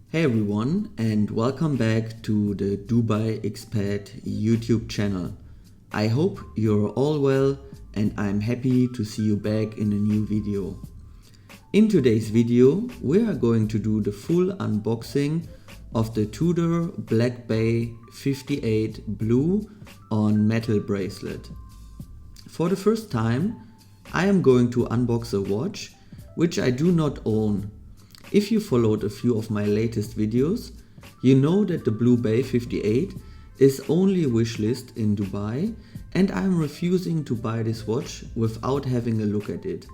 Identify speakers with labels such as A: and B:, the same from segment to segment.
A: Hey everyone, and welcome back to the DubaiExpat YouTube channel. I hope you're all well and I'm happy to see you back in a new video. In today's video we are going to do the full unboxing of the Tudor Black Bay 58 blue on metal bracelet. For the first time I am going to unbox a watch which I do not own. If you followed a few of my latest videos, you know that the Blue Bay 58 is only a wishlist in Dubai and I'm refusing to buy this watch without having a look at it.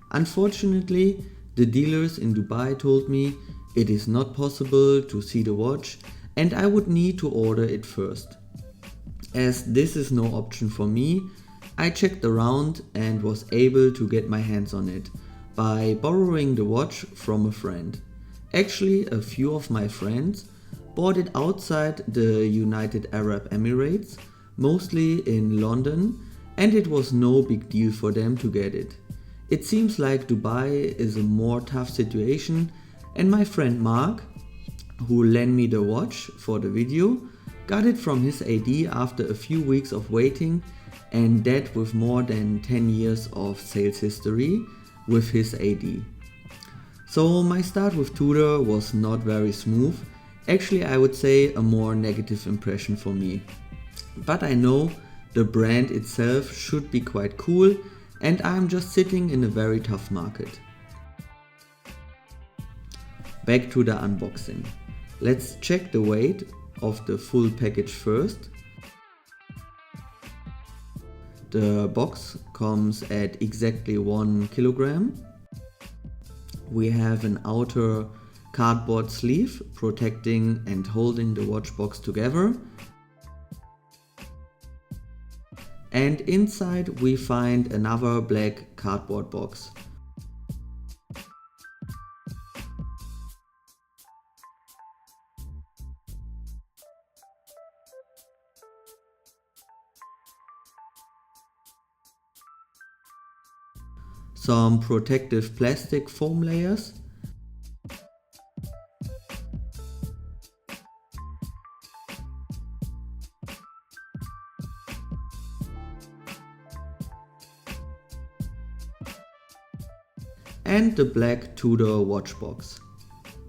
A: Unfortunately, the dealers in Dubai told me it is not possible to see the watch and I would need to order it first. As this is no option for me, I checked around and was able to get my hands on it by borrowing the watch from a friend. Actually, a few of my friends bought it outside the United Arab Emirates, mostly in London, and it was no big deal for them to get it. It seems like Dubai is a more tough situation, and my friend Mark, who lent me the watch for the video, got it from his AD after a few weeks of waiting, and that with more than 10 years of sales history with his AD. So my start with Tudor was not very smooth. Actually, I would say a more negative impression for me. But I know the brand itself should be quite cool and I'm just sitting in a very tough market. Back to the unboxing. Let's check the weight of the full package first. The box comes at exactly 1 kilogram. We have an outer cardboard sleeve protecting and holding the watch box together. And inside we find another black cardboard box. Some protective plastic foam layers, and the black Tudor watch box.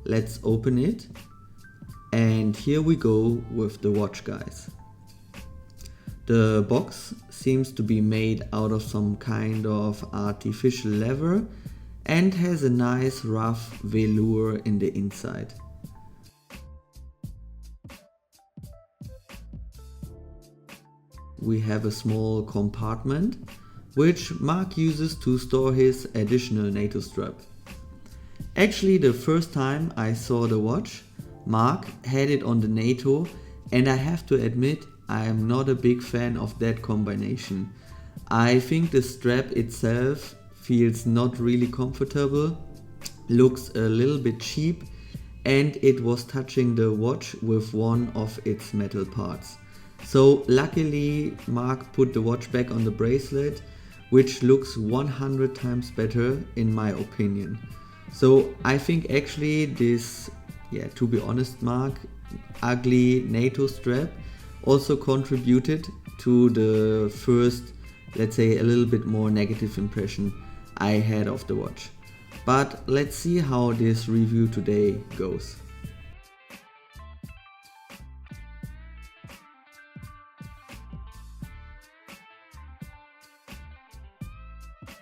A: Let's open it, and here we go with the watch, guys. The box seems to be made out of some kind of artificial leather and has a nice rough velour in the inside. We have a small compartment which Mark uses to store his additional NATO strap. Actually, the first time I saw the watch, Mark had it on the NATO and I have to admit I am not a big fan of that combination. I think the strap itself feels not really comfortable, looks a little bit cheap, and it was touching the watch with one of its metal parts. So luckily Mark put the watch back on the bracelet, which looks 100 times better in my opinion. So I think actually this, to be honest Mark, ugly NATO strap also contributed to the first, let's say, a little bit more negative impression I had of the watch. But let's see how this review today goes.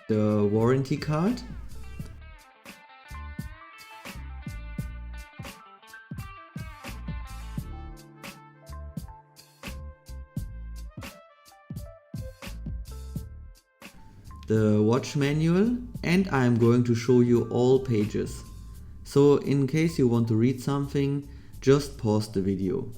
A: The warranty card. The watch manual, and I'm going to show you all pages. So in case you want to read something, just pause the video.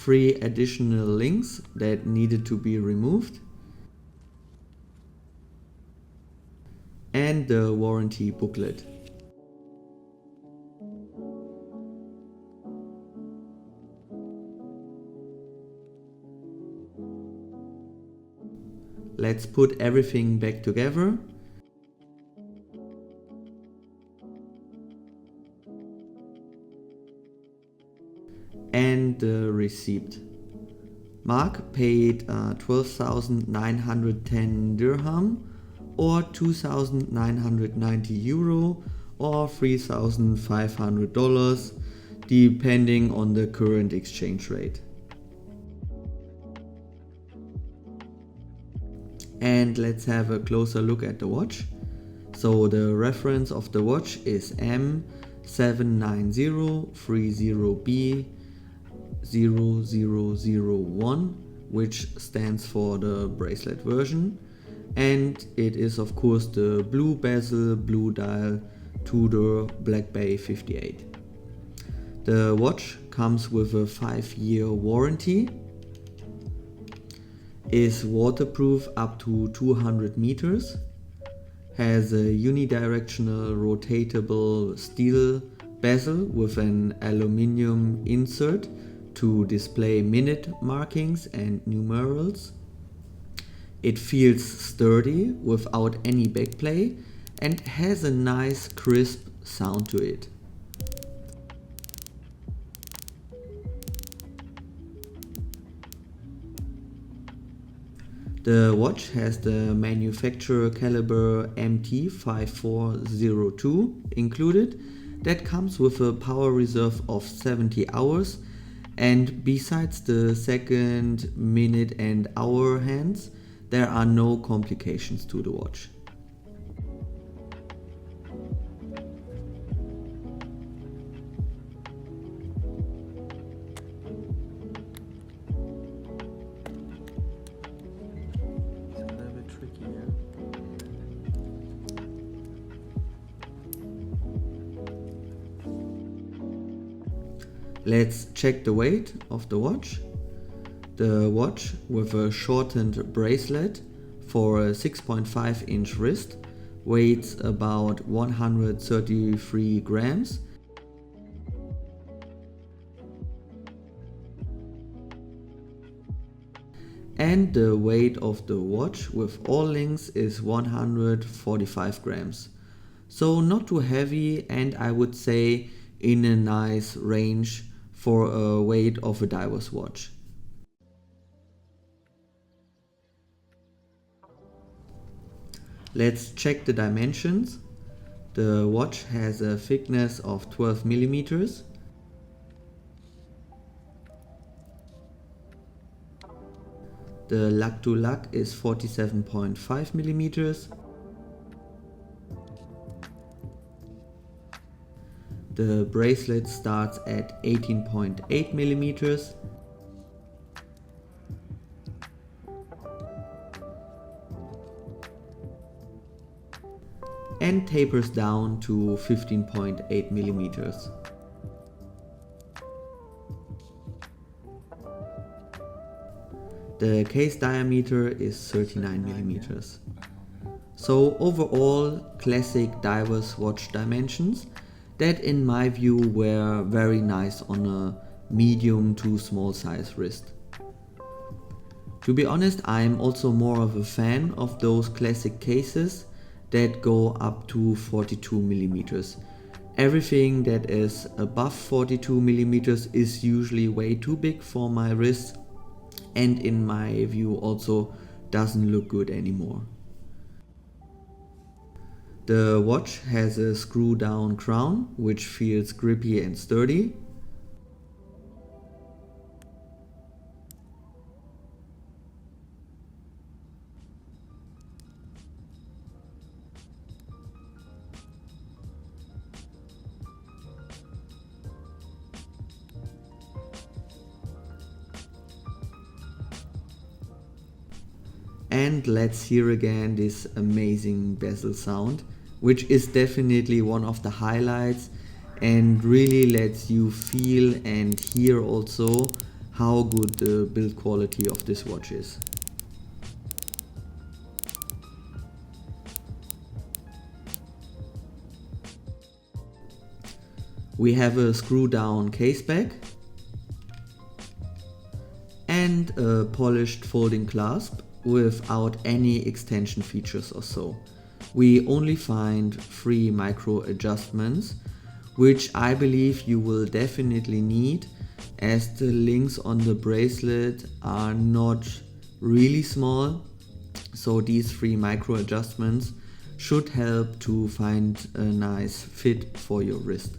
A: 3 additional links that needed to be removed, and the warranty booklet. Let's put everything back together. And the receipt. Mark paid 12,910 dirham or 2,990 euro or $3,500 depending on the current exchange rate. And let's have a closer look at the watch. So the reference of the watch is M79030B-0001, which stands for the bracelet version, and it is of course the blue bezel, blue dial Tudor Black Bay 58. The watch comes with a 5-year warranty, is waterproof up to 200 meters, has a unidirectional rotatable steel bezel with an aluminium insert to display minute markings and numerals. It feels sturdy without any backplay and has a nice crisp sound to it. The watch has the manufacturer caliber MT5402 included, that comes with a power reserve of 70 hours, and besides the second, minute and hour hands, there are no complications to the watch. Let's check the weight of the watch. The watch with a shortened bracelet for a 6.5 inch wrist weighs about 133 grams. And the weight of the watch with all links is 145 grams. So not too heavy, and I would say in a nice range for a weight of a diver's watch. Let's check the dimensions. The watch has a thickness of 12 millimeters. The lug to lug is 47.5 millimeters. The bracelet starts at 18.8 millimeters. And tapers down to 15.8 millimeters. The case diameter is 39 millimeters. So overall, classic diver's watch dimensions that in my view were very nice on a medium to small size wrist. To be honest, I'm also more of a fan of those classic cases that go up to 42 millimeters. Everything that is above 42 millimeters is usually way too big for my wrist, and in my view also doesn't look good anymore. The watch has a screw down crown which feels grippy and sturdy. And let's hear again this amazing bezel sound, which is definitely one of the highlights and really lets you feel and hear also how good the build quality of this watch is. We have a screw down case back and a polished folding clasp without any extension features or so. We only find 3 micro adjustments, which I believe you will definitely need, as the links on the bracelet are not really small, so these 3 micro adjustments should help to find a nice fit for your wrist.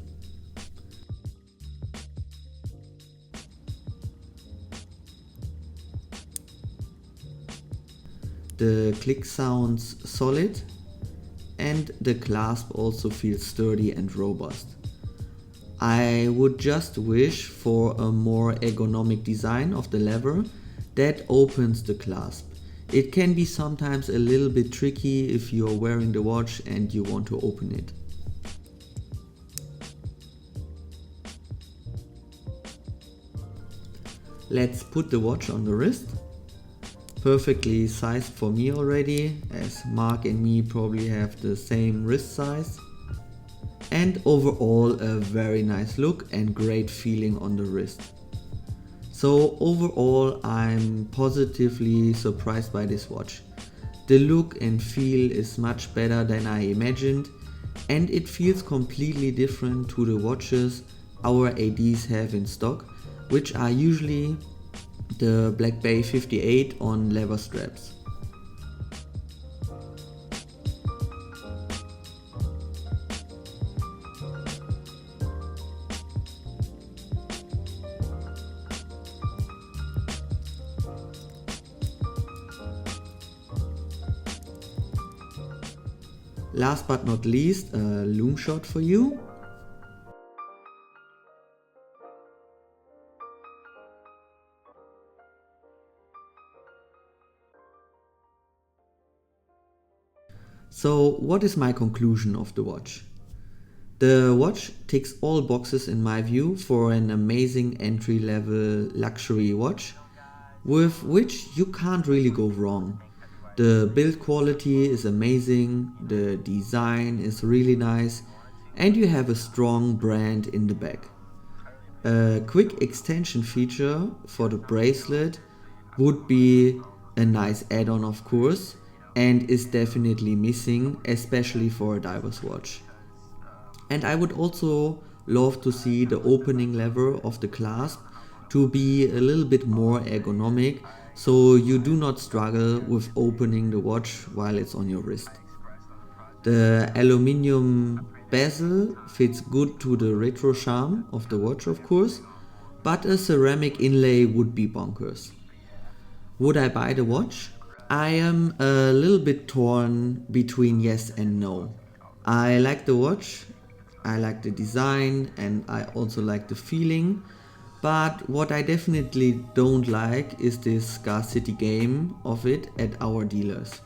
A: The click sounds solid and the clasp also feels sturdy and robust. I would just wish for a more ergonomic design of the lever that opens the clasp. It can be sometimes a little bit tricky if you're wearing the watch and you want to open it. Let's put the watch on the wrist. Perfectly sized for me already, as Mark and me probably have the same wrist size. And overall a very nice look and great feeling on the wrist. So overall I'm positively surprised by this watch. The look and feel is much better than I imagined, and it feels completely different to the watches our ADs have in stock, which are usually the Black Bay 58 on leather straps. Last but not least, a loom shot for you. So what is my conclusion of the watch? The watch ticks all boxes in my view for an amazing entry-level luxury watch with which you can't really go wrong. The build quality is amazing, the design is really nice, and you have a strong brand in the back. A quick extension feature for the bracelet would be a nice add-on, of course, and is definitely missing, especially for a diver's watch. And I would also love to see the opening lever of the clasp to be a little bit more ergonomic, so you do not struggle with opening the watch while it's on your wrist. The aluminium bezel fits good to the retro charm of the watch, of course, but a ceramic inlay would be bonkers. Would I buy the watch? I am a little bit torn between yes and no. I like the watch, I like the design, and I also like the feeling, but what I definitely don't like is this scarcity game of it at our dealers.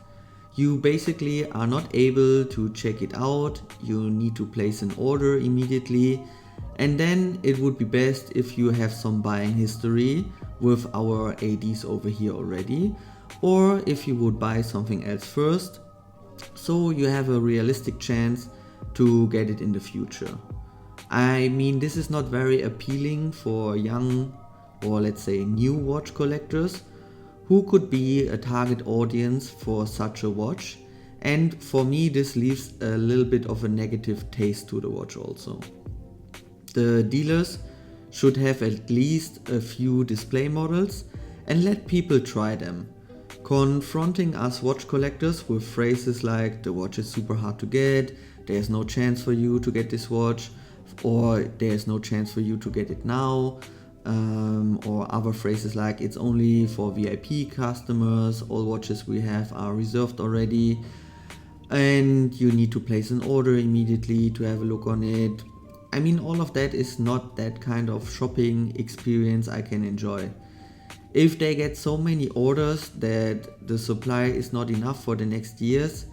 A: You basically are not able to check it out, you need to place an order immediately, and then it would be best if you have some buying history with our ADs over here already, or if you would buy something else first, so you have a realistic chance to get it in the future. I mean, this is not very appealing for young, or let's say new watch collectors who could be a target audience for such a watch, and for me this leaves a little bit of a negative taste to the watch also. The dealers should have at least a few display models and let people try them. Confronting us watch collectors with phrases like "the watch is super hard to get," "there's no chance for you to get this watch," or "there's no chance for you to get it now," or other phrases like "it's only for VIP customers, all watches we have are reserved already, and you need to place an order immediately to have a look on it." I mean, all of that is not that kind of shopping experience I can enjoy. If they get so many orders that the supply is not enough for the next years,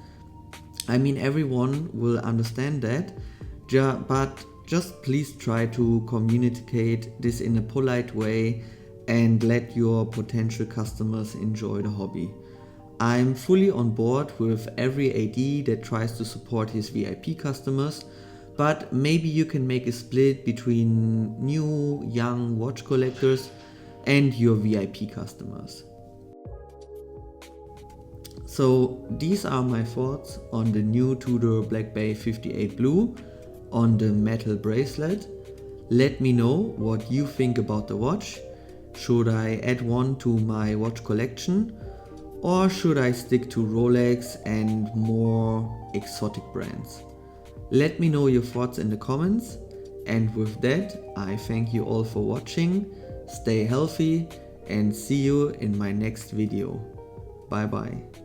A: I mean, everyone will understand that, but just please try to communicate this in a polite way and let your potential customers enjoy the hobby. I'm fully on board with every AD that tries to support his VIP customers, but maybe you can make a split between new, young watch collectors and your VIP customers. So these are my thoughts on the new Tudor Black Bay 58 Blue on the metal bracelet. Let me know what you think about the watch. Should I add one to my watch collection, or should I stick to Rolex and more exotic brands? Let me know your thoughts in the comments, and with that I thank you all for watching, stay healthy and see you in my next video. Bye bye.